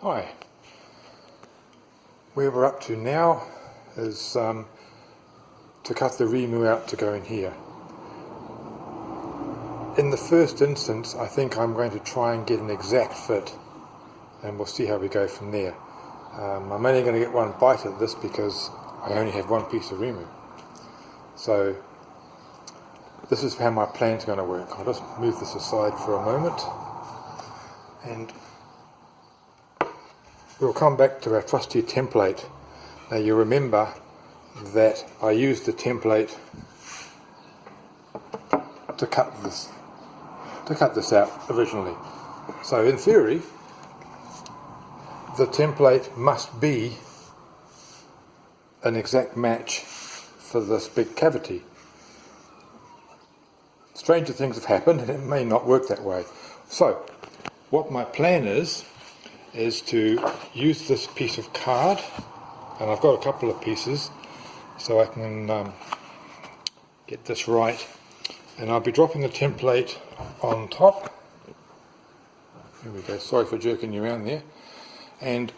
Hi. Where we're up to now is to cut the Rimu out to go in here. In the first instance, I think I'm going to try and get an exact fit, and we'll see how we go from there. I'm only going to get one bite at this because I only have one piece of Rimu. So this is how my plan's going to work. I'll just move this aside for a moment, and we'll come back to our trusty template. Now you remember that I used the template to cut this out originally. So in theory, the template must be an exact match for this big cavity. Stranger things have happened, and it may not work that way. So what my plan is to use this piece of card, and I've got a couple of pieces so I can get this right, and I'll be dropping the template on top. Here we go, sorry for jerking you around there, and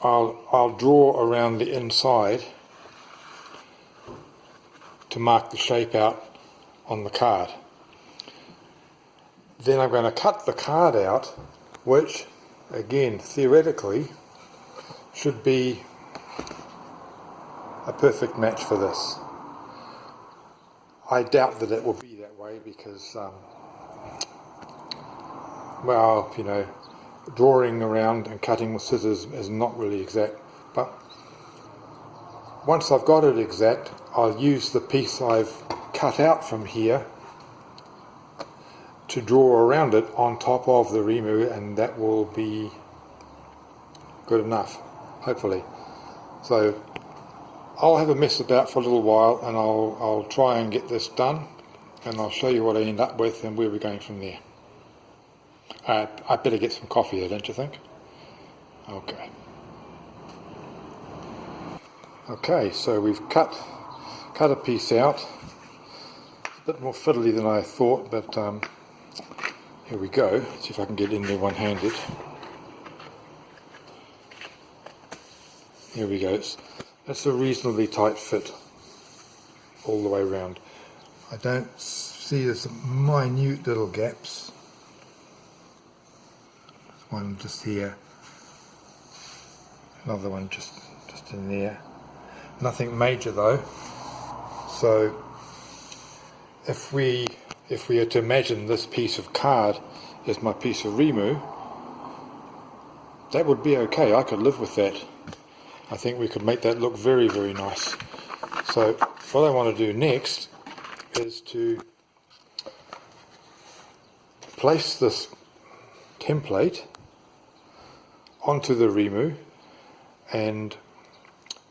I'll draw around the inside to mark the shape out on the card. Then I'm going to cut the card out, which again, theoretically, should be a perfect match for this. I doubt that it will be that way because, well, you know, drawing around and cutting with scissors is not really exact. But once I've got it exact, I'll use the piece I've cut out from here to draw around it on top of the Rimu, and that will be good enough, hopefully. So I'll have a mess about for a little while, and I'll try and get this done, and I'll show you what I end up with and where we're going from there. I better get some coffee there, don't you think? Okay, so we've cut a piece out. A bit more fiddly than I thought, but here we go. Let's see if I can get in there one-handed. Here we go. That's a reasonably tight fit all the way around. I don't see there's some minute little gaps. One just here. Another one just in there. Nothing major though. So if we are to imagine this piece of card as my piece of Rimu, that would be okay. I could live with that. I think we could make that look very, very nice. So what I want to do next is to place this template onto the Rimu, and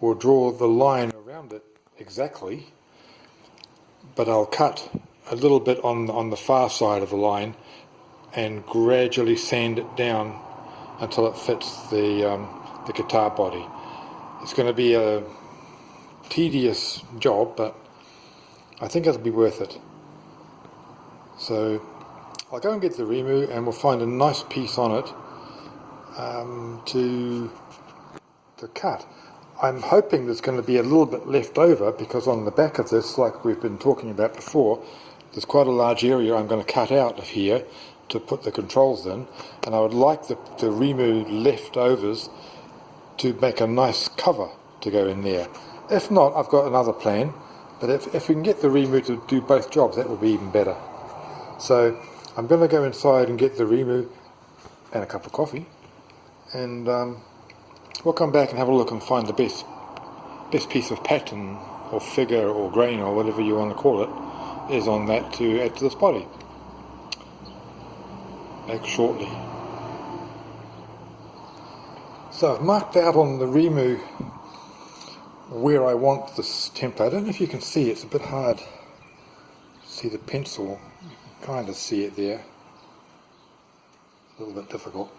we'll draw the line around it exactly, but I'll cut a little bit on the far side of the line and gradually sand it down until it fits the guitar body. It's going to be a tedious job, but I think it'll be worth it. So I'll go and get the Rimu, and we'll find a nice piece on it to cut. I'm hoping there's going to be a little bit left over, because on the back of this, like we've been talking about before, there's quite a large area I'm going to cut out of here to put the controls in, and I would like the Rimu leftovers to make a nice cover to go in there. If not, I've got another plan, but if we can get the Rimu to do both jobs, that would be even better. So I'm going to go inside and get the Rimu and a cup of coffee, and we'll come back and have a look and find the best piece of pattern or figure or grain or whatever you want to call it is on that to add to this body. Back shortly. So I've marked out on the Rimu where I want this template. I don't know if you can see, it's a bit hard to see the pencil. You can kind of see it there. A little bit difficult.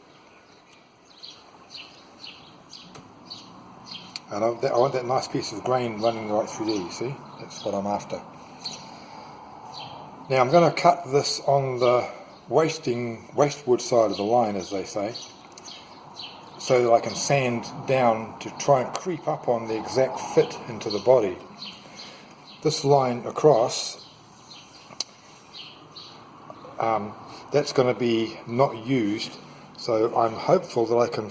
And I want that nice piece of grain running right through there, you see? That's what I'm after. Now I'm going to cut this on the wastewood side of the line, as they say. so that I can sand down to try and creep up on the exact fit into the body. This line across, that's going to be not used, so I'm hopeful that I can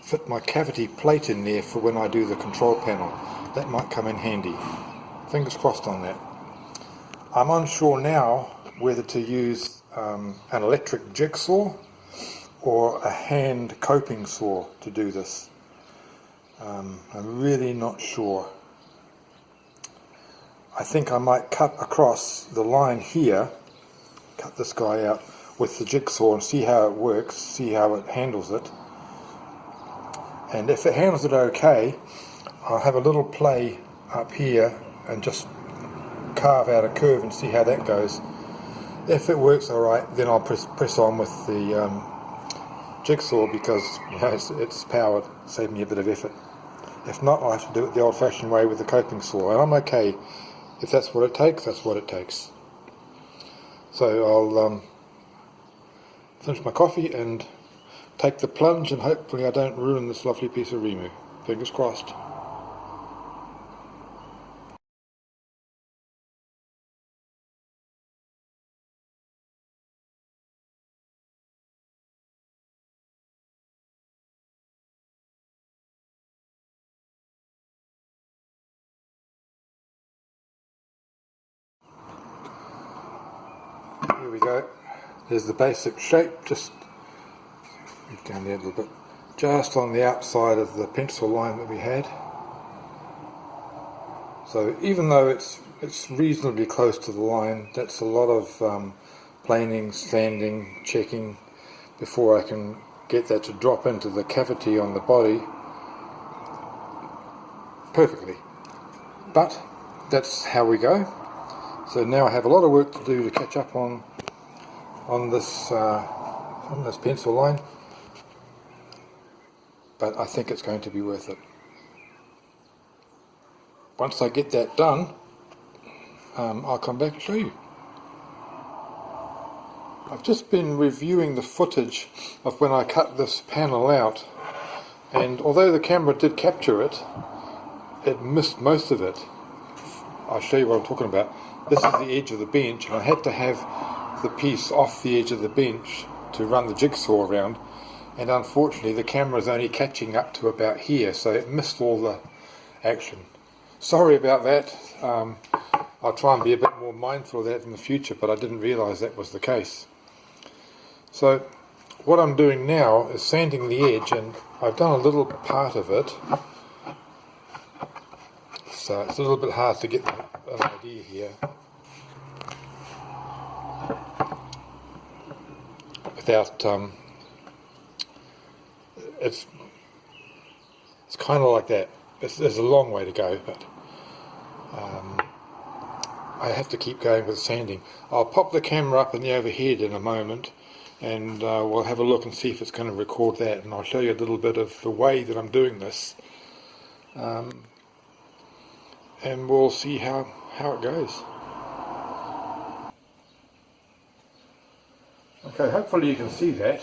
fit my cavity plate in there for when I do the control panel. That might come in handy. Fingers crossed on that. I'm unsure now whether to use an electric jigsaw or a hand coping saw to do this. I'm really not sure. I think I might cut across the line here, cut this guy out with the jigsaw and see how it works, see how it handles it. And if it handles it okay, I'll have a little play up here and just carve out a curve and see how that goes. If it works alright, then I'll press on with the jigsaw, because it's powered, save me a bit of effort. If not, I'll have to do it the old-fashioned way with the coping saw, and I'm okay. If that's what it takes, that's what it takes. So I'll finish my coffee and take the plunge, and hopefully I don't ruin this lovely piece of Rimu. Fingers crossed. Here we go. There's the basic shape, just move down there a little bit, just on the outside of the pencil line that we had. So even though it's reasonably close to the line, that's a lot of planing, sanding, checking before I can get that to drop into the cavity on the body perfectly. But that's how we go. So now I have a lot of work to do to catch up on this pencil line, but I think it's going to be worth it. Once I get that done, I'll come back and show you. I've just been reviewing the footage of when I cut this panel out, and although the camera did capture it, it missed most of it. I'll show you what I'm talking about. This is the edge of the bench, and I had to have the piece off the edge of the bench to run the jigsaw around, and unfortunately the camera is only catching up to about here, so it missed all the action. Sorry about that. I'll try and be a bit more mindful of that in the future, but I didn't realise that was the case. So what I'm doing now is sanding the edge, and I've done a little part of it, so it's a little bit hard to get an idea here. Without, it's kind of like that. There's a long way to go, but I have to keep going with sanding. I'll pop the camera up in the overhead in a moment, and we'll have a look and see if it's going to record that, and I'll show you a little bit of the way that I'm doing this, and we'll see how it goes. Okay, hopefully you can see that.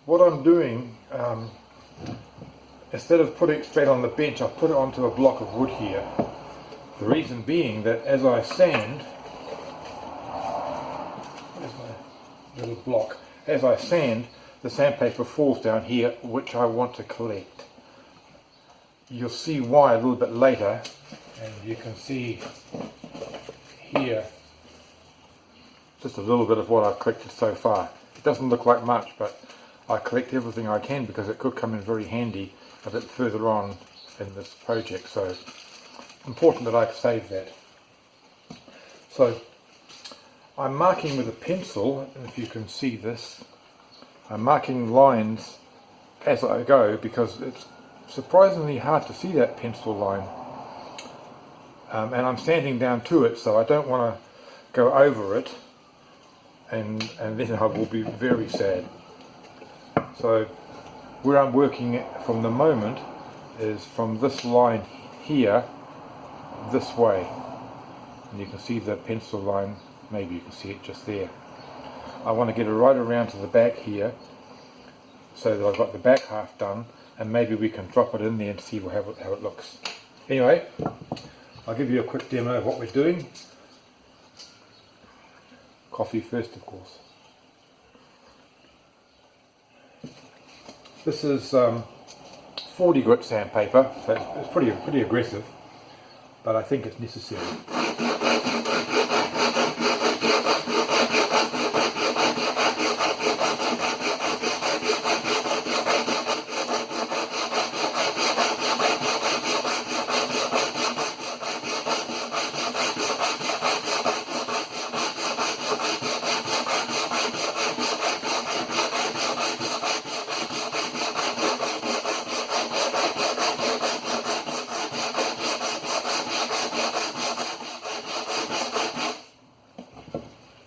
What I'm doing, instead of putting it straight on the bench, I've put it onto a block of wood here. The reason being that as I sand, there's my little block, as I sand, the sandpaper falls down here, which I want to collect. You'll see why a little bit later, and you can see here just a little bit of what I've collected so far. It doesn't look like much, but I collect everything I can because it could come in very handy a bit further on in this project, so important that I save that. So I'm marking with a pencil, and if you can see this, I'm marking lines as I go because it's surprisingly hard to see that pencil line, and I'm sanding down to it, so I don't want to go over it, and then I will be very sad. So where I'm working from the moment is from this line here this way, and you can see the pencil line, maybe you can see it just there. I want to get it right around to the back here, so that I've got the back half done, and maybe we can drop it in there and see how it looks. Anyway, I'll give you a quick demo of what we're doing. Coffee first, of course. This is 40 grit sandpaper, so it's pretty aggressive, but I think it's necessary.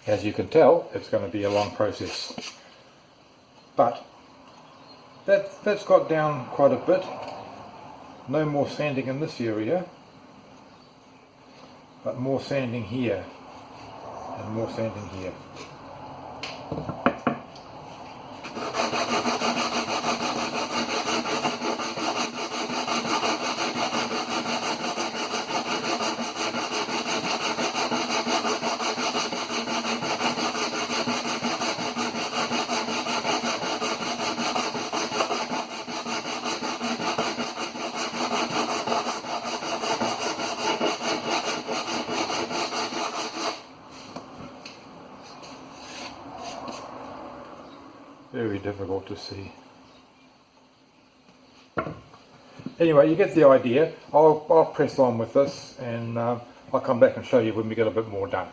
As you can tell, it's going to be a long process, but that's got down quite a bit. No more sanding in this area, but more sanding here and more sanding here. Very difficult to see. Anyway, you get the idea. I'll press on with this, and I'll come back and show you when we get a bit more done.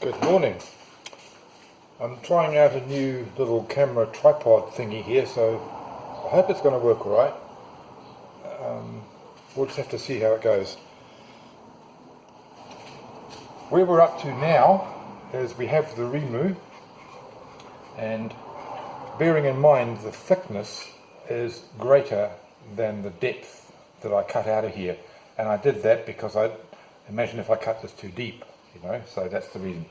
Good morning. I'm trying out a new little camera tripod thingy here, so I hope it's going to work alright. We'll just have to see how it goes. Where we're up to now is we have the Rimu, and bearing in mind the thickness is greater than the depth that I cut out of here, and I did that because I imagine if I cut this too deep, you know, so that's the reason.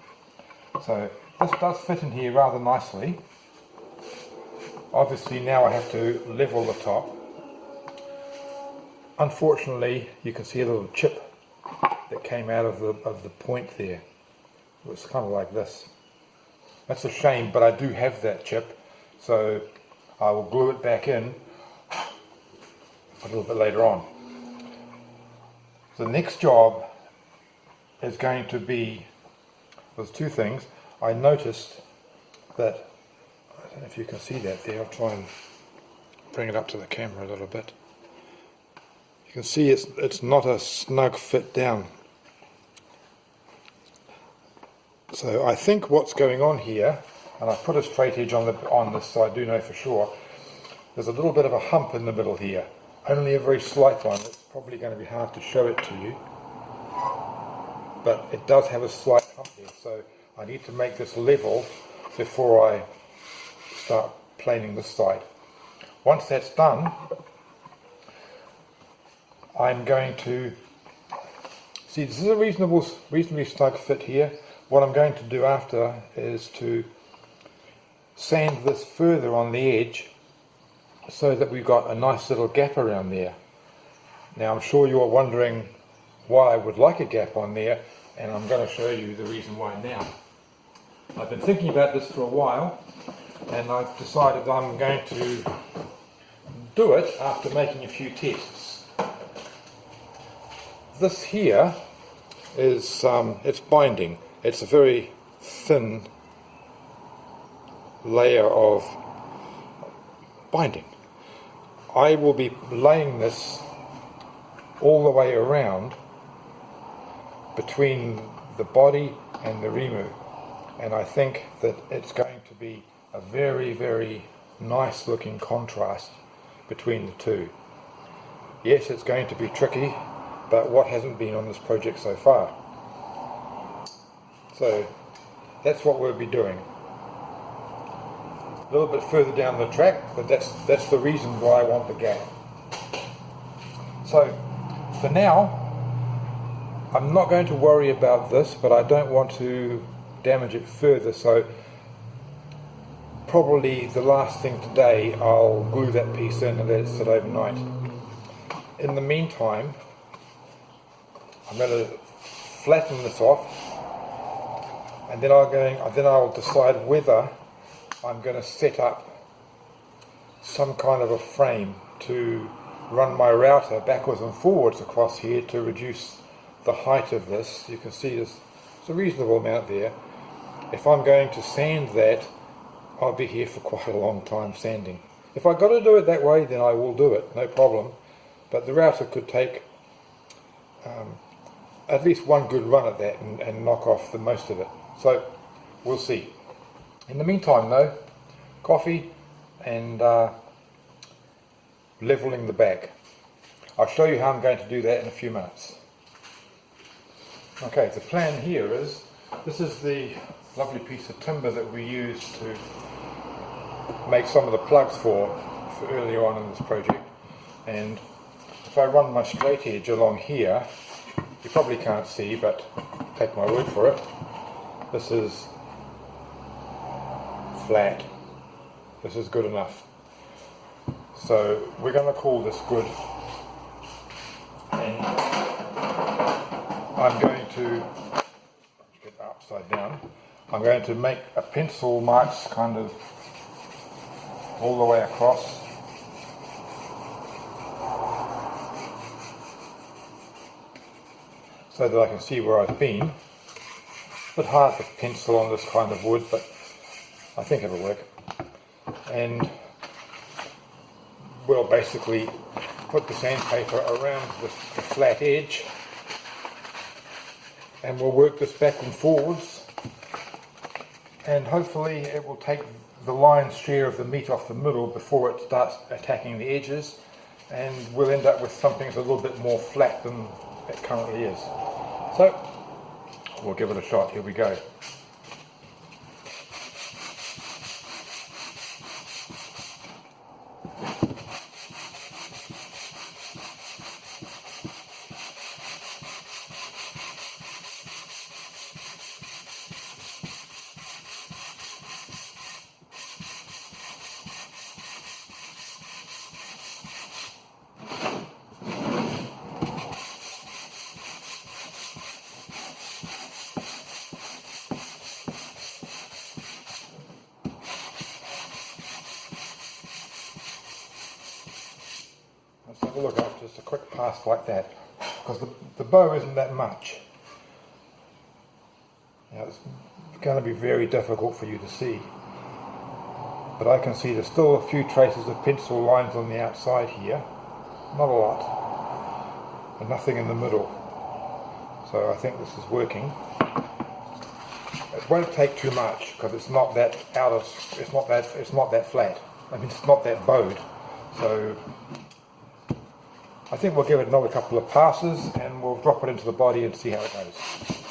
So this does fit in here rather nicely. Obviously now I have to level the top. Unfortunately, you can see a little chip that came out of the point there. It was kind of like this. That's a shame, but I do have that chip, so I will glue it back in a little bit later on. The next job is going to be, there's two things. I noticed that, I don't know if you can see that there, I'll try and bring it up to the camera a little bit. You can see it's not a snug fit down. So I think what's going on here, and I put a straight edge on this so I do know for sure, there's a little bit of a hump in the middle here. Only a very slight one. It's probably going to be hard to show it to you, but it does have a slight hump there, so I need to make this level before I start planing this side. Once that's done, I'm going to see, this is a reasonably snug fit here. What I'm going to do after is to sand this further on the edge so that we've got a nice little gap around there. Now I'm sure you're wondering why I would like a gap on there, and I'm going to show you the reason why now. I've been thinking about this for a while, and I've decided I'm going to do it after making a few tests. This here is it's binding. It's a very thin layer of binding. I will be laying this all the way around between the body and the Rimu, and I think that it's going to be a very, very nice looking contrast between the two. Yes, it's going to be tricky, but what hasn't been on this project so far? So that's what we'll be doing. A little bit further down the track, but that's the reason why I want the gap. So for now, I'm not going to worry about this, but I don't want to damage it further, so probably the last thing today I'll glue that piece in and let it sit overnight. In the meantime, I'm going to flatten this off, and then I'll decide whether I'm going to set up some kind of a frame to run my router backwards and forwards across here to reduce the height of this. You can see there's a reasonable amount there. If I'm going to sand that, I'll be here for quite a long time sanding. If I've got to do it that way, then I will do it, no problem. But the router could take at least one good run at that and knock off the most of it. So we'll see. In the meantime though, coffee and leveling the back. I'll show you how I'm going to do that in a few minutes. Okay, the plan here is, this is the lovely piece of timber that we used to make some of the plugs for earlier on in this project. And if I run my straight edge along here, you probably can't see, but take my word for it, this is flat. This is good enough. So we're going to call this good, and I'm going to get upside down. I'm going to make a pencil marks kind of all the way across. So that I can see where I've been. It's a bit hard to pencil on this kind of wood, but I think it'll work. And we'll basically put the sandpaper around the flat edge, and we'll work this back and forwards, and hopefully it will take the lion's share of the meat off the middle before it starts attacking the edges, and we'll end up with something that's a little bit more flat than it currently is. So we'll give it a shot. Here we go. Let's have a look at just a quick pass like that, because the bow isn't that much. Now it's going to be very difficult for you to see, but I can see there's still a few traces of pencil lines on the outside here, not a lot, and nothing in the middle. So I think this is working. It won't take too much because it's not that it's not that flat. I mean, it's not that bowed. So I think we'll give it another couple of passes and we'll drop it into the body and see how it goes.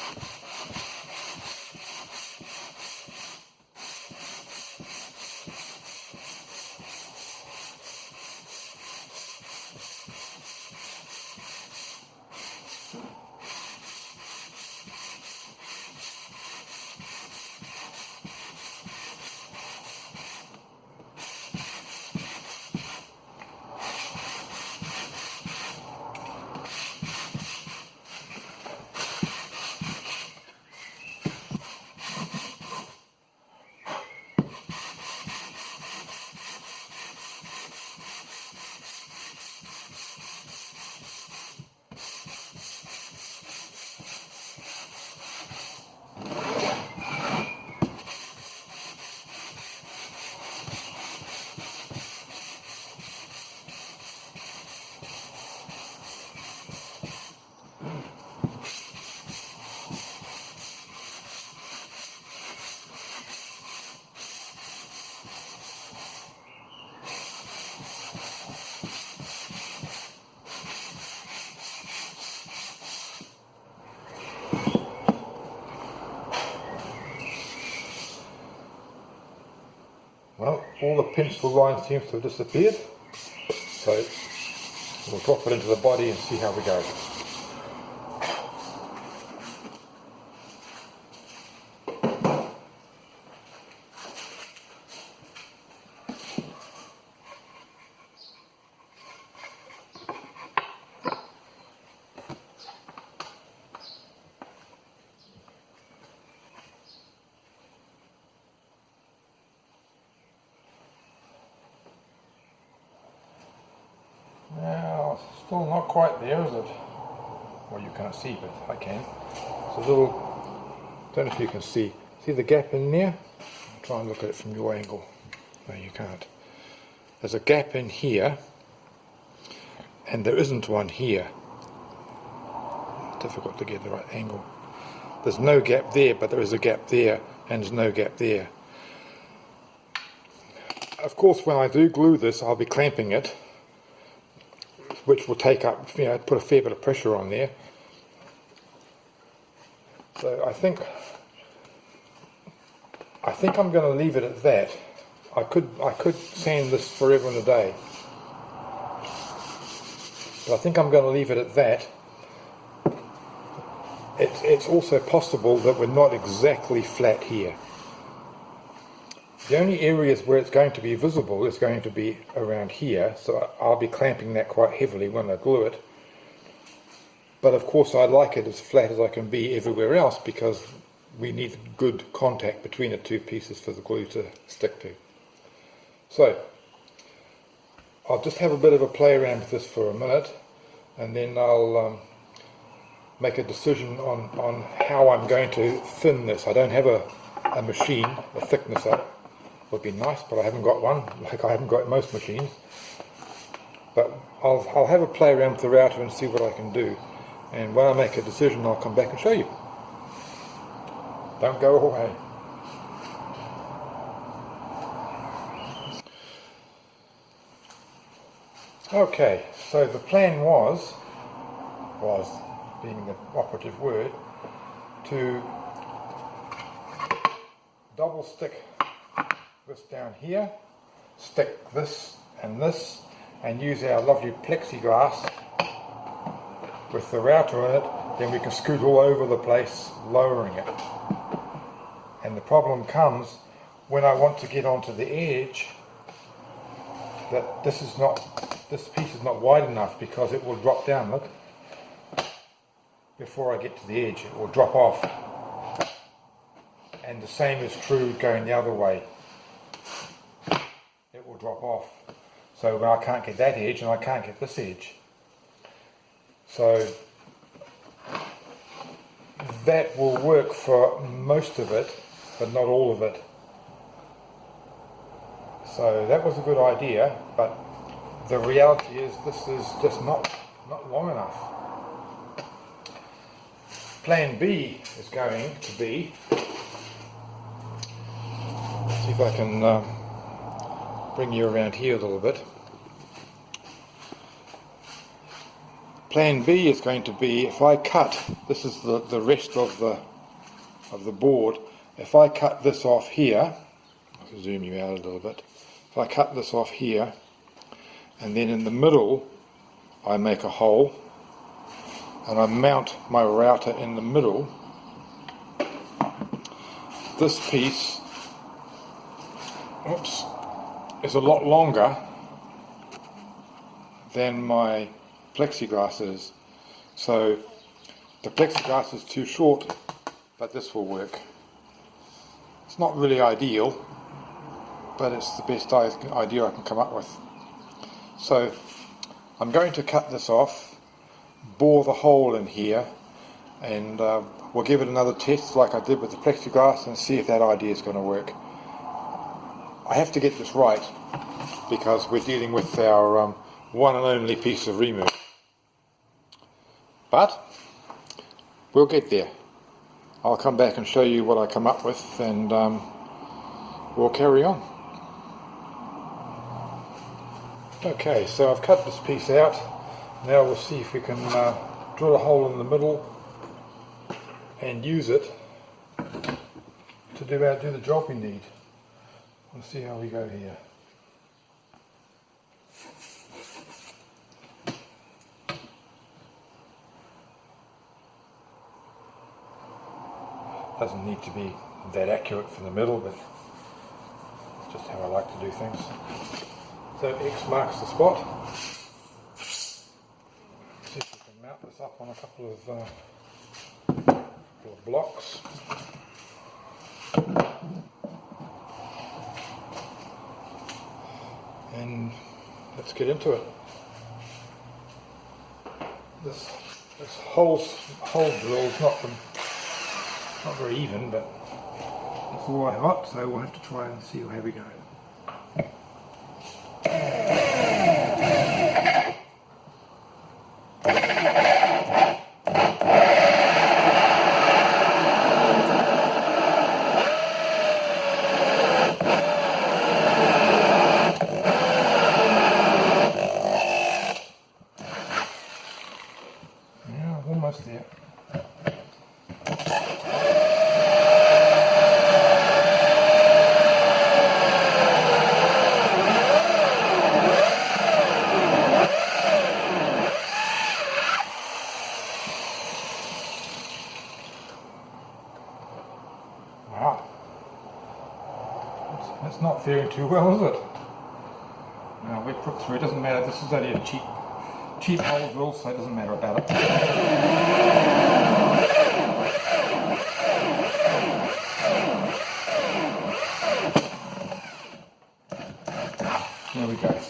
Well, all the pencil lines seem to have disappeared, so we'll drop it into the body and see how we go. Still not quite there, is it? Well, you can't see, but I can. It's a little, don't know if you can see. See the gap in there? I'll try and look at it from your angle. No, you can't. There's a gap in here, and there isn't one here. Difficult to get the right angle. There's no gap there, but there is a gap there, and there's no gap there. Of course, when I do glue this, I'll be clamping it, which will take up, put a fair bit of pressure on there. So I think I'm going to leave it at that. I could sand this forever and a day, but I think I'm going to leave it at that. It's also possible that we're not exactly flat here. The only areas where it's going to be visible is going to be around here, so I'll be clamping that quite heavily when I glue it. But of course I like it as flat as I can be everywhere else, because we need good contact between the two pieces for the glue to stick to. So I'll just have a bit of a play around with this for a minute, and then I'll make a decision on how I'm going to thin this. I don't have a machine, a thickness up. Would be nice, but I haven't got one, like I haven't got most machines. But I'll have a play around with the router and see what I can do. And when I make a decision, I'll come back and show you. Don't go away. Okay, so the plan was being the operative word, to double stick this down here, stick this, and use our lovely plexiglass with the router in it. Then we can scoot all over the place, lowering it. And the problem comes when I want to get onto the edge, that this piece is not wide enough, because it will drop down, look. Before I get to the edge, it will drop off. And the same is true going the other way. It will drop off. So I can't get that edge and I can't get this edge. So that will work for most of it, but not all of it. So that was a good idea, but the reality is this is just not long enough. Plan B is going to be, see if I can bring you around here a little bit. Plan B is going to be, if I cut, this is the rest of the board, if I cut this off here, I'll zoom you out a little bit, if I cut this off here, and then in the middle I make a hole, and I mount my router in the middle, this piece, is a lot longer than my plexiglass is. So the plexiglass is too short, but this will work. It's not really ideal, but it's the best idea I can come up with. So I'm going to cut this off, bore the hole in here, and we'll give it another test like I did with the plexiglass and see if that idea is going to work. I have to get this right, because we're dealing with our one and only piece of Rimu. But we'll get there. I'll come back and show you what I come up with, and we'll carry on. Okay, so I've cut this piece out. Now we'll see if we can drill a hole in the middle and use it to do the job we need. We'll see how we go here. Doesn't need to be that accurate for the middle, but it's just how I like to do things. So X marks the spot. See if we can mount this up on a couple of blocks. And let's get into it. this hole drill is not very even, but it's all I got, so we'll have to try and see how we go. Yeah, almost there. Wow. It's not faring too well, is it? No, we put through, it doesn't matter, this is only a cheap hole drill, so it doesn't matter about it. There we go.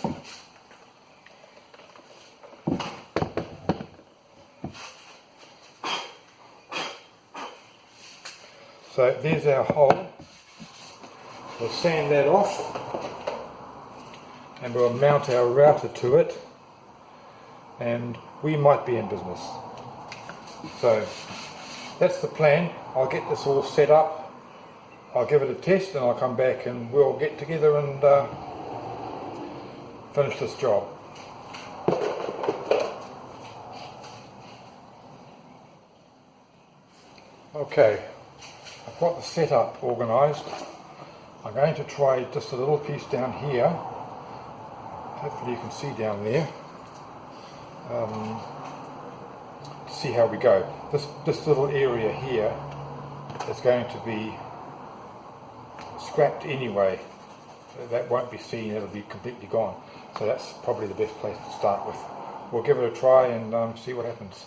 So there's our hole. We'll sand that off and we'll mount our router to it, and we might be in business. So that's the plan. I'll get this all set up, I'll give it a test, and I'll come back and we'll get together and finish this job. Okay, I've got the setup organised. I'm going to try just a little piece down here. Hopefully you can see down there. To see how we go. This little area here is going to be scrapped anyway. That won't be seen, it'll be completely gone. So that's probably the best place to start with. We'll give it a try and see what happens.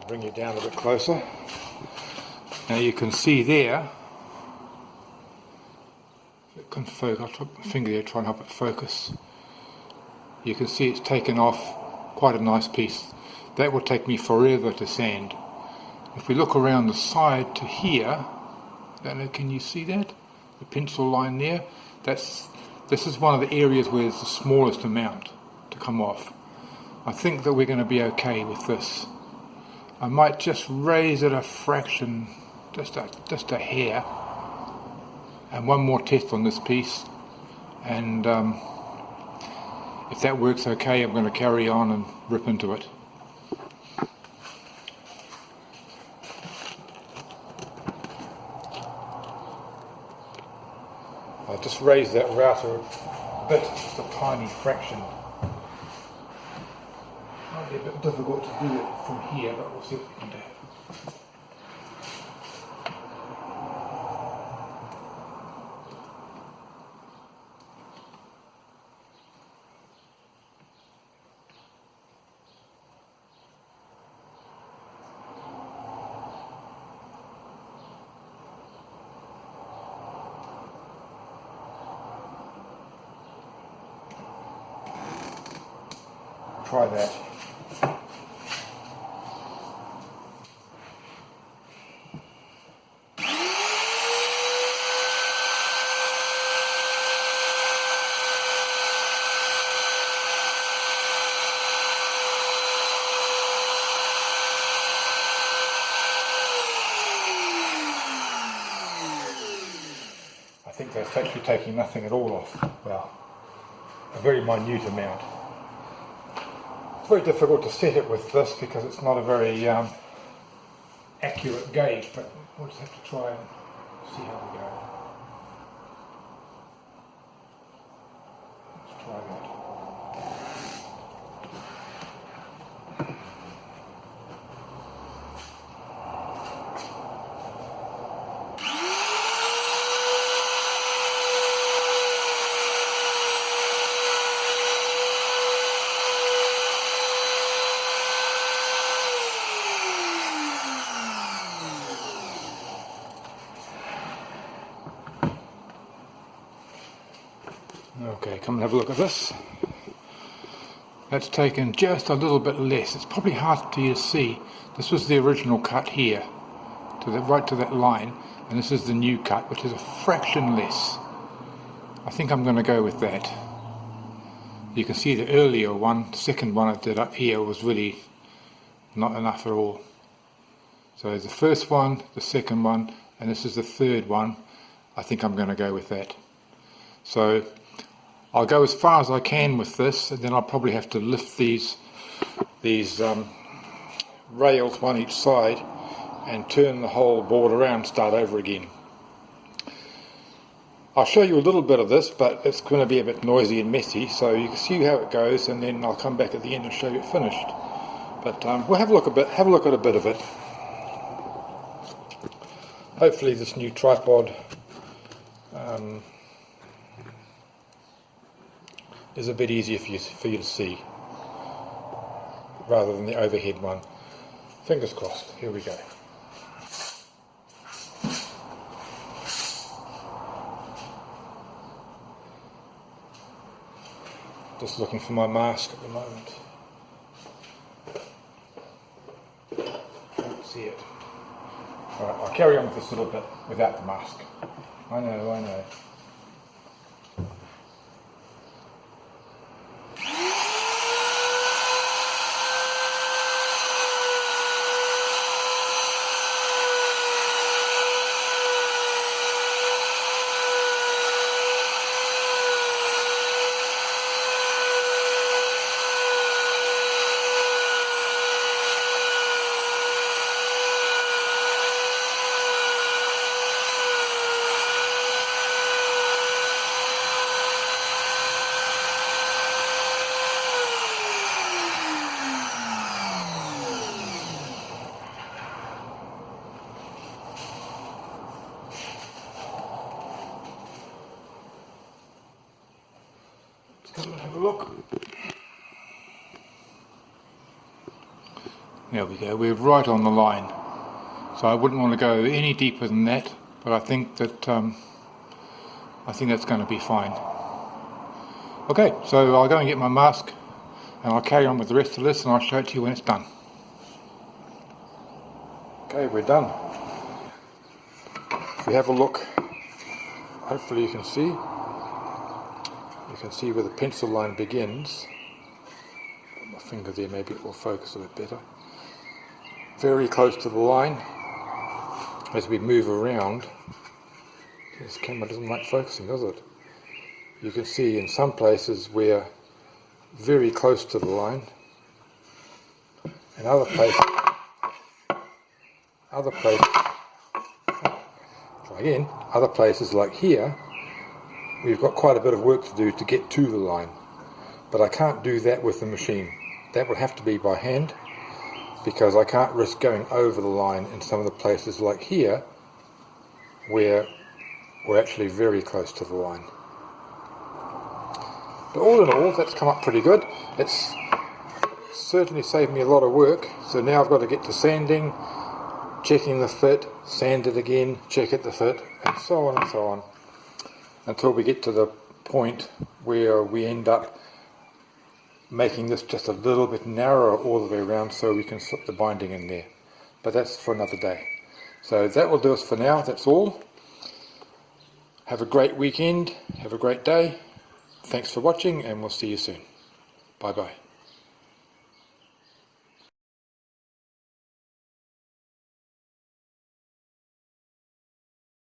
Bring it down a bit closer. Now you can see there, it can focus. I'll put my finger there, try and help it focus. You can see it's taken off quite a nice piece. That will take me forever to sand. If we look around the side to here, I don't know, can you see that? The pencil line there? This is one of the areas where it's the smallest amount to come off. I think that we're going to be okay with this. I might just raise it a fraction, just a hair, and one more test on this piece, and if that works okay, I'm going to carry on and rip into it. I'll just raise that router a bit, just a tiny fraction. Might be a bit difficult to do it from here, but we'll see what we can do. Try that. I think that's actually taking nothing at all off. Well, a very minute amount. It's very difficult to set it with this because it's not a very accurate gauge, but we'll just have to try and see how we go. Let's try that. have a look at this. That's taken just a little bit less. It's probably hard for you to see. This was the original cut here, right to that line, and this is the new cut, which is a fraction less. I think I'm going to go with that. You can see the earlier one, the second one I did up here, was really not enough at all. So the first one, the second one, and this is the third one. I think I'm going to go with that. So I'll go as far as I can with this, and then I'll probably have to lift these rails one each side and turn the whole board around, start over again. I'll show you a little bit of this, but it's going to be a bit noisy and messy, so you can see how it goes, and then I'll come back at the end and show you it finished. But we'll have a look at a bit of it. Hopefully this new tripod is a bit easier for you to see, rather than the overhead one. Fingers crossed. Here we go. Just looking for my mask at the moment. Can't see it. Alright, I'll carry on with this a little bit without the mask. I know. Have a look. There we go, we're right on the line. So I wouldn't want to go any deeper than that, but I think that's going to be fine. Okay, so I'll go and get my mask, and I'll carry on with the rest of this, and I'll show it to you when it's done. Okay, we're done. If you have a look, hopefully you can see. You can see where the pencil line begins. Put my finger there, maybe it will focus a bit better. Very close to the line. As we move around, this camera doesn't like focusing, does it? You can see in some places we're very close to the line, and other places, other places like here, we've got quite a bit of work to do to get to the line, but I can't do that with the machine. That would have to be by hand, because I can't risk going over the line in some of the places like here where we're actually very close to the line. But all in all, that's come up pretty good. It's certainly saved me a lot of work, so now I've got to get to sanding, checking the fit, sand it again, check it the fit, and so on, until we get to the point where we end up making this just a little bit narrower all the way around so we can slip the binding in there. But that's for another day. So that will do us for now, that's all. Have a great weekend, have a great day. Thanks for watching, and we'll see you soon. Bye bye.